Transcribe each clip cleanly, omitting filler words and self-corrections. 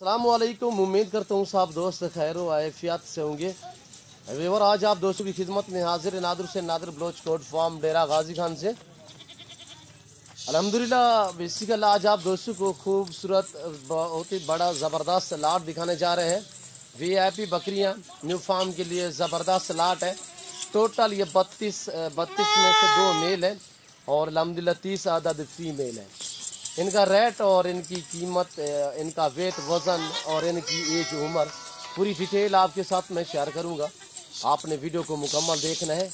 अस्सलामुअलैकुम। उम्मीद करता हूँ सब दोस्त खैर व आफियत से होंगे। और आज आप दोस्तों की खिदमत में हाजिर नादर से नादर ब्लोच कोट फार्म डेरा गाजी खान से अल्हम्दुलिल्लाह। बेसिकली आज आप दोस्तों को खूबसूरत बहुत ही बड़ा ज़बरदस्त लाट दिखाने जा रहे हैं। वीआईपी बकरियां न्यू फार्म के लिए ज़बरदस्त लाट है। टोटल ये 32 में से 2 मेल है और अल्हम्दुलिल्लाह 30 अदद फीमेल है। इनका रेट और इनकी कीमत, इनका वेट, वज़न और इनकी एज उम्र पूरी डिटेल आपके साथ मैं शेयर करूंगा। आपने वीडियो को मुकम्मल देखना है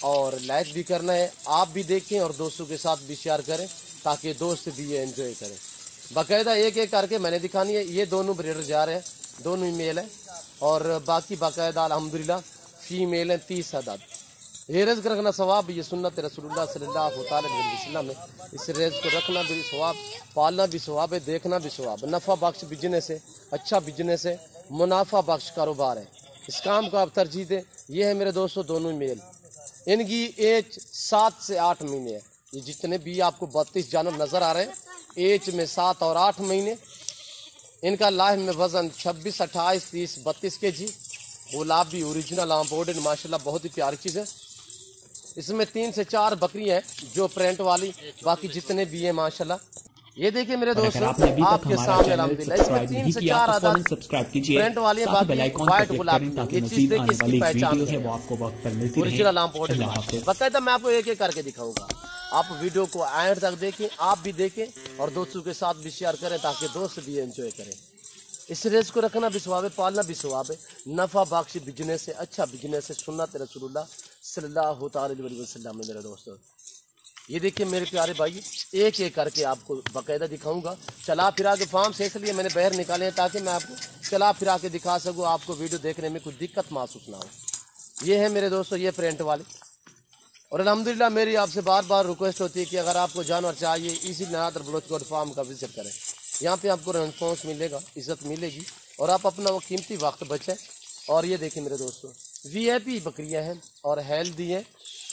और लाइक भी करना है। आप भी देखें और दोस्तों के साथ भी शेयर करें ताकि दोस्त भी ये एंजॉय करें। बाकायदा एक एक करके मैंने दिखानी है। ये दोनों ब्रीडर जा रहे हैं, दोनों ही मेल हैं और बाकी बाकायदा अल्हम्दुलिल्लाह फीमेल हैं 30 अदद। ये रिज़्क़ रखना सवाब, ये सुन्नत रसूलुल्लाह सल्लल्लाहु अलैहि वसल्लम है। इस रिज़्क़ को रखना भी सवाब, पालना भी सवाब है, देखना भी सवाब। नफ़ा बख्श बिजनेस है, अच्छा बिजनेस है, मुनाफा बख्श कारोबार है। इस काम को आप तरजीह दें। ये है मेरे दोस्तों दोनों मेल। इनकी एज 7 से 8 महीने है। ये जितने भी आपको 32 जानवर नज़र आ रहे हैं, एज में 7 और 8 महीने। इनका लाइफ में वज़न 26, 28, 30, 32 kg। गुलाबी ओरिजिनल इम्पोर्टेड माशाल्लाह बहुत ही प्यारी चीज़ है। इसमें 3 से 4 बकरी है जो प्रिंट वाली, बाकी जितने भी है माशाल्लाह। ये देखिए मेरे दोस्तों आपके सामने अल्हम्दुलिल्लाह इसमें 3 से 4 आदत प्रिंट वाली है, बाकी वाइट गुलाबी। ये चीज देखिए इसकी पहचान है, वो आपको वक्त पर मिलती है। ओरिजिनल इम्पोर्टेड बाकायदा मैं आपको एक एक करके दिखाऊंगा। आप वीडियो को एंड तक देखें, आप भी देखें और दोस्तों के साथ भी शेयर करें ताकि दोस्त भी एंजॉय करें। इस रेस को रखना भी सवाब है, पालना भी सवाब है। नफ़ा बख्श बिजनेस है, अच्छा बिजनेस है, सुन्नत रसूलुल्लाह सल्लल्लाहु अलैहि वसल्लम है मेरे दोस्तों। ये देखिए मेरे प्यारे भाई, एक एक करके आपको बाकायदा दिखाऊंगा। चला फिरा के फार्म से इसलिए मैंने बाहर निकाले हैं ताकि मैं आपको चला फिरा के दिखा सकूँ, आपको वीडियो देखने में कुछ दिक्कत महसूस ना हो। ये है मेरे दोस्तों ये प्रिंट वाले। और अल्हम्दुलिल्लाह मेरी आपसे बार बार रिक्वेस्ट होती है कि अगर आपको जानवर चाहिए इसी नादर ब्लोच कोट फार्म का विजिट करें। यहाँ पे आपको रिस्पॉन्स मिलेगा, इज्जत मिलेगी और आप अपना वो कीमती वक्त बचें। और ये देखिए मेरे दोस्तों वीआईपी बकरियां हैं और हेल्दी हैं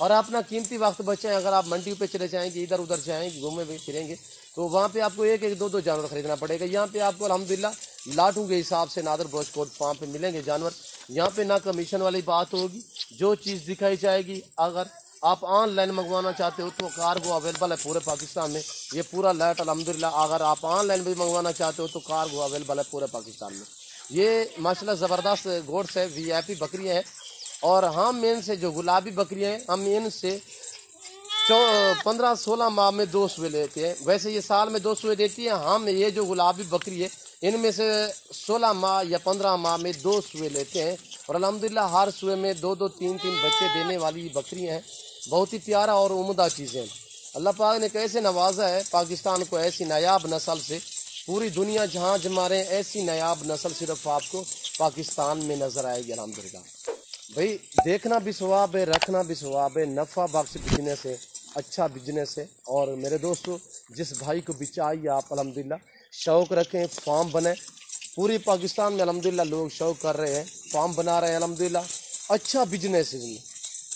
और अपना कीमती वक्त बचें। अगर आप मंडी पे चले जाएंगे, इधर उधर जाएंगे, घूमे फिरेंगे तो वहाँ पे आपको एक एक दो जानवर खरीदना पड़ेगा। यहाँ पे आपको अल्हम्दुलिल्लाह लाटों के हिसाब से नादर ब्लोच कोट फार्म पे मिलेंगे जानवर। यहाँ पे ना कमीशन वाली बात होगी, जो चीज़ दिखाई जाएगी। अगर आप ऑनलाइन मंगवाना चाहते हो तो कार्गो अवेलेबल है पूरे पाकिस्तान में। ये पूरा लाइट अल्हम्दुलिल्लाह अगर आप ऑनलाइन भी मंगवाना चाहते हो तो कार्गो अवेलेबल है पूरे पाकिस्तान में। ये माशाल्लाह ज़बरदस्त गोड्स है, वीआईपी बकरियाँ हैं। और हम इनसे जो गुलाबी बकरियाँ हैं, हम इनसे 15-16 माह में 2 सुए लेते हैं। वैसे ये साल में 2 सुए देती है। हम ये जो गुलाबी बकरी है इनमें से 16 माह या 15 माह में 2 सुए लेते हैं और अल्हम्दुलिल्लाह हर सुए में 2-2, 3-3 बच्चे देने वाली बकरियाँ हैं। बहुत ही प्यारा और उम्दा चीज़ें। अल्लाह पाक ने कैसे नवाजा है पाकिस्तान को ऐसी नायाब नस्ल से। पूरी दुनिया जहाँ जमा रहे ऐसी नायाब नस्ल सिर्फ आपको पाकिस्तान में नज़र आएगी अल्हम्दुलिल्लाह। भाई देखना भी सवाब है, रखना भी सवाब है, नफ़ा बख्श बिजनेस है, अच्छा बिजनेस है। और मेरे दोस्तों जिस भाई को भी चाहिए आप अल्हम्दुलिल्लाह शौक़ रखें, फार्म बने। पूरी पाकिस्तान में अल्हम्दुलिल्लाह लोग शौक़ कर रहे हैं, फार्म बना रहे हैं अल्हम्दुलिल्लाह, अच्छा बिजनेस है इसमें।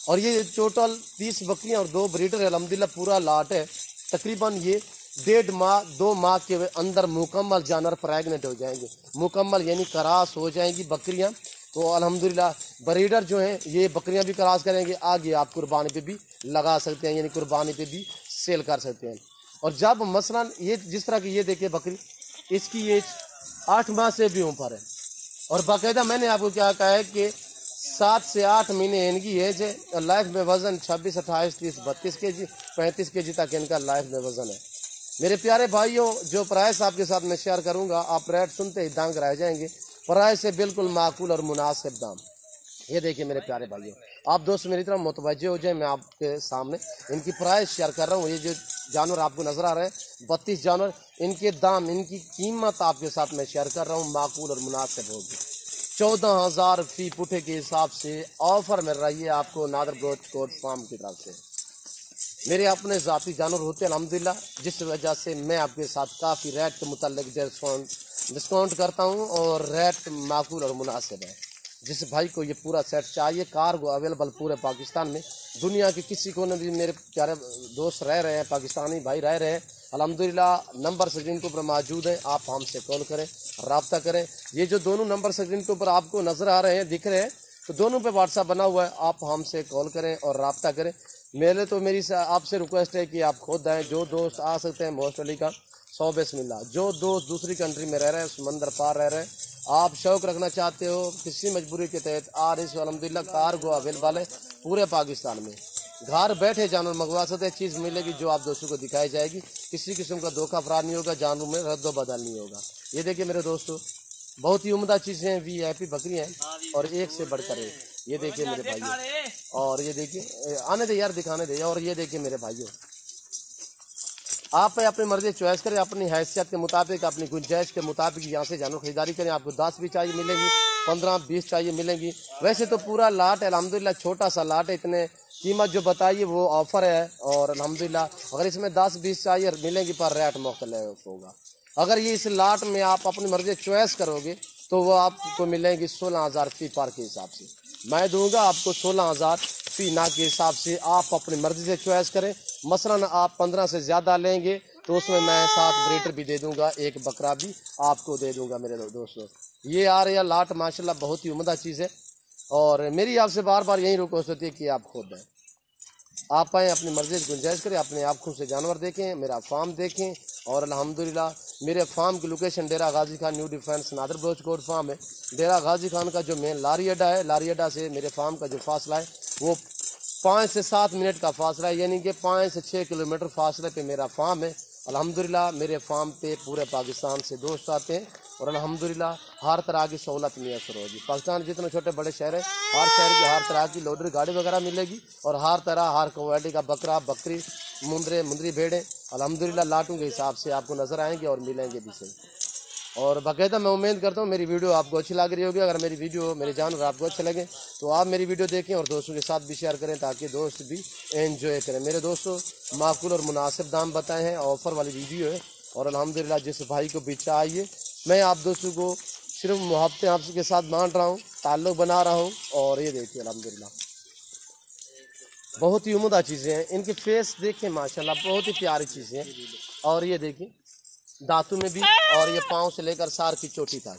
और ये टोटल 30 बकरियां और 2 ब्रीडर है अल्हम्दुलिल्लाह पूरा लाट है। तकरीबन ये 1.5 माह 2 माह के अंदर मुकम्मल जानवर प्रेगनेंट हो जाएंगे, मुकम्मल यानी क्रॉस हो जाएंगी बकरियां। तो अल्हम्दुलिल्लाह ब्रीडर जो हैं ये बकरियां भी क्रॉस करेंगे, आगे आप कुर्बानी पे भी लगा सकते हैं, यानी कुर्बानी पे भी सेल कर सकते हैं। और जब मसलन ये जिस तरह की ये देखिए बकरी, इसकी एज 8 माह से भी ऊपर है और बाकायदा मैंने आपको क्या कहा है कि 7 से 8 महीने इनकी एज है। लाइफ में वज़न 26, 28, 30, 32 kg, 35 kg तक इनका लाइफ में वज़न है। मेरे प्यारे भाइयों जो प्राइस आपके साथ मैं शेयर करूंगा, आप रेट सुनते ही दंग रह जाएंगे। प्राइस है बिल्कुल माकूल और मुनासिब दाम। ये देखिए मेरे प्यारे भाइयों, आप दोस्त मेरी तरफ मुतवज्जे हो जाए, मैं आपके सामने इनकी प्राइस शेयर कर रहा हूँ। ये जो जानवर आपको नज़र आ रहे हैं 32 जानवर, इनके दाम, इनकी कीमत आपके साथ मैं शेयर कर रहा हूँ, माकूल और मुनासिब होगी। 14,000 फी पुठे के हिसाब से ऑफर मिल रही है आपको नादर ब्लोच कोट फार्म की तरफ से। मेरे अपने ज़ाती जानवर होते हैं अल्हम्दुलिल्लाह, जिस वजह से मैं आपके साथ काफ़ी रेट के मुताल्लिक डिस्काउंट करता हूँ और रेट माकूल और मुनासिब है। जिस भाई को ये पूरा सेट चाहिए, कार्गो अवेलेबल पूरे पाकिस्तान में, दुनिया के किसी कोने भी मेरे प्यारे दोस्त रह रहे हैं, पाकिस्तानी भाई रह रहे हैं अल्हम्दुलिल्लाह, नंबर स्क्रीन के ऊपर मौजूद है, आप हमसे कॉल करें। रब्ता करें। ये जो दोनों नंबर स्क्रीन के ऊपर आपको नज़र आ रहे हैं, दिख रहे हैं, तो दोनों पे व्हाट्सएप बना हुआ है, आप हमसे कॉल करें और रब्ता करें। मेरी आपसे रिक्वेस्ट है कि आप खुद आएँ। जो दोस्त आ सकते हैं मोस्ट अली का 100 बिस्मिल्लाह। जो दोस्त दूसरी कंट्री में रह रहे हैं, समंदर पार रह रहे हैं, आप शौक रखना चाहते हो किसी मजबूरी के तहत अल्हम्दुलिल्लाह कार्गो अवेलेबल है पूरे पाकिस्तान में। घर बैठे जानवर मंगवा सकते हैं, चीज़ मिलेगी जो आप दोस्तों को दिखाई जाएगी। किसी किस्म का धोखा फरार नहीं होगा, जानवर में रद्दो बदल नहीं होगा। ये देखिए मेरे दोस्तों, बहुत ही उम्दा चीज़ें हैं, VIP बकरियाँ हैं और एक से बढ़कर एक। ये देखिए मेरे भाइयों, और ये देखिए, आने दे यार, दिखाने दे। और ये देखिए मेरे भाइयों, आप अपनी मर्जी चॉइस करें, अपनी हैसियत के मुताबिक, अपनी गुंजाइश के मुताबिक यहाँ से जानवर खरीदारी करें। आपको 10 भी चाहिए मिलेंगी, 15-20 चाहिए मिलेंगी। वैसे तो पूरा लाट है अल्हम्दुलिल्लाह, छोटा सा लाट है, इतने कीमत जो बताइए वो ऑफर है। और अल्हम्दुलिल्लाह अगर इसमें 10-20 चाहिए मिलेंगी, पर रेट मुख्तलिफ होगा। अगर ये इस लाट में आप अपनी मर्जी चॉइस करोगे तो वो आपको मिलेंगी 16,000 फी पार के हिसाब से। मैं दूंगा आपको 16,000 फी ना के हिसाब से, आप अपनी मर्जी से चॉइस करें। मसलन आप 15 से ज़्यादा लेंगे तो उसमें मैं साथ ब्रीडर भी दे दूंगा, एक बकरा भी आपको दे दूंगा मेरे दोस्तों। ये आ रहा लाट माशाल्लाह बहुत ही उम्दा चीज़ है। और मेरी आपसे बार बार यही रिक्वेस्ट होती है कि आप खुद आएँ, आप आएँ, अपनी मर्जी से गुंजाइश करें, अपने आँखों से जानवर देखें, मेरा फार्म देखें। और अल्हम्दुलिल्लाह मेरे फार्म की location Dera Ghazi Khan new defence Nadir Baloch Kot farm है। डेरा गाजी खान का जो मेन लारी अड्डा है, लारी अड्डा से मेरे फार्म का जो फासला है वो 5 से 7 मिनट का फासला है, यानी कि 5 से 6 किलोमीटर फासले पे मेरा फार्म है। अल्हम्दुलिल्लाह मेरे फार्म पे पूरे पाकिस्तान से दोस्त आते हैं और अल्हम्दुलिल्लाह हर तरह की सहूलत मैसर होगी। पाकिस्तान जितने छोटे बड़े शहर हैं, हर शहर की हर तरह की लोडर गाड़ी वगैरह मिलेगी और हर तरह हर क्वालिटी का बकरा, बकरी, मुंदरी भेड़ें अल्हम्दुलिल्लाह लाटों के हिसाब से आपको नज़र आएंगे और मिलेंगे भी सही। और बाकायदा मैं उम्मीद करता हूँ मेरी वीडियो आपको अच्छी लग रही होगी। अगर मेरी वीडियो, मेरे जानवर आपको अच्छे लगे तो आप मेरी वीडियो देखें और दोस्तों के साथ भी शेयर करें ताकि दोस्त भी एंजॉय करें। मेरे दोस्तों माकूल और मुनासिब दाम बताए हैं, ऑफ़र वाली वीडियो है। और अल्हम्दुलिल्लाह जिस भाई को भी चाहिए, मैं आप दोस्तों को सिर्फ मुहब्बतें आपके साथ बांट रहा हूँ, ताल्लुक़ बना रहा हूँ। और ये देखिए अल्हम्दुलिल्लाह बहुत ही उम्दा चीज़ें हैं, इनके फेस देखें माशाल्लाह बहुत ही प्यारी चीज़ें हैं। और ये देखिए दांतों में भी, और ये पाँव से लेकर सार की चोटी तक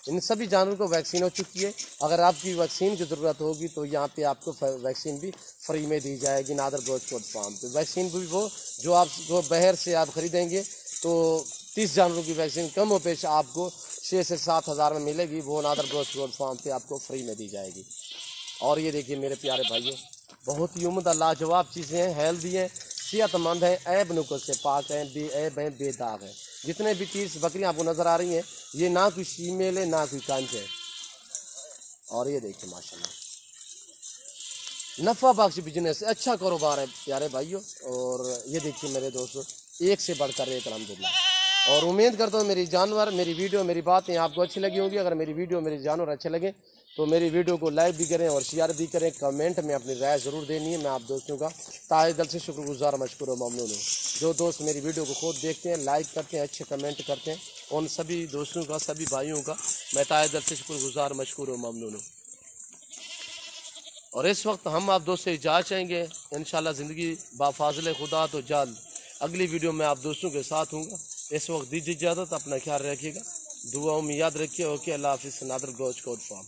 इन सभी जानवरों को वैक्सीन हो चुकी है। अगर आपकी वैक्सीन की ज़रूरत होगी तो यहाँ पे आपको वैक्सीन भी फ्री में दी जाएगी नादर बलोच कोट फार्म पे। वैक्सीन भी वो जो आपको बाहर से आप ख़रीदेंगे तो 30 जानवरों की वैक्सीन कम हो पेश आपको 6 से 7 हज़ार में मिलेगी, वो नादर बलोच कोट फार्म पे आपको फ्री में दी जाएगी। और ये देखिए मेरे प्यारे भाइयों, बहुत ही उम्दा लाजवाब चीज़ें हैं, हेल्दी हैं, सेहतमंद हैं, ऐब नुकस से पाक हैं, बेऐब हैं, बेदाग हैं। जितने भी 30 बकरियां आपको नज़र आ रही हैं, ये ना कोई फीमेल है ना कोई कंच है। और ये देखिए माशाल्लाह नफ़ा बख्श बिजनेस, अच्छा कारोबार है प्यारे भाइयों। और ये देखिए मेरे दोस्तों, एक से बढ़कर एक अल्हम्दुलिल्लाह। और उम्मीद करता हूँ मेरी जानवर, मेरी वीडियो, मेरी बातें आपको अच्छी लगी होंगी। अगर मेरी वीडियो, मेरे जानवर अच्छे लगे तो मेरी वीडियो को लाइक भी करें और शेयर भी करें। कमेंट में अपनी राय ज़रूर देनी है। मैं आप दोस्तों का ताहे दिल से शुक्रगुजार, मशकूर और ममनून हूँ। जो दोस्त मेरी वीडियो को खुद देखते हैं, लाइक करते हैं, अच्छे कमेंट करते हैं, उन सभी दोस्तों का, सभी भाइयों का मैं ताहे दिल से शुक्रगुजार, मशकूर और ममनून हूँ। और इस वक्त हम आप दोस्त से इजाज़त चाहेंगे, इंशाल्लाह ज़िंदगी बाफाज़िल खुदा तो जल्द अगली वीडियो में आप दोस्तों के साथ हूँगा। इस वक्त दीजिए इजाज़त, अपना ख्याल रखिएगा, दुआओं में याद रखिए। ओके, अल्लाह हाफिज़। नादर बलोच कोट फार्म।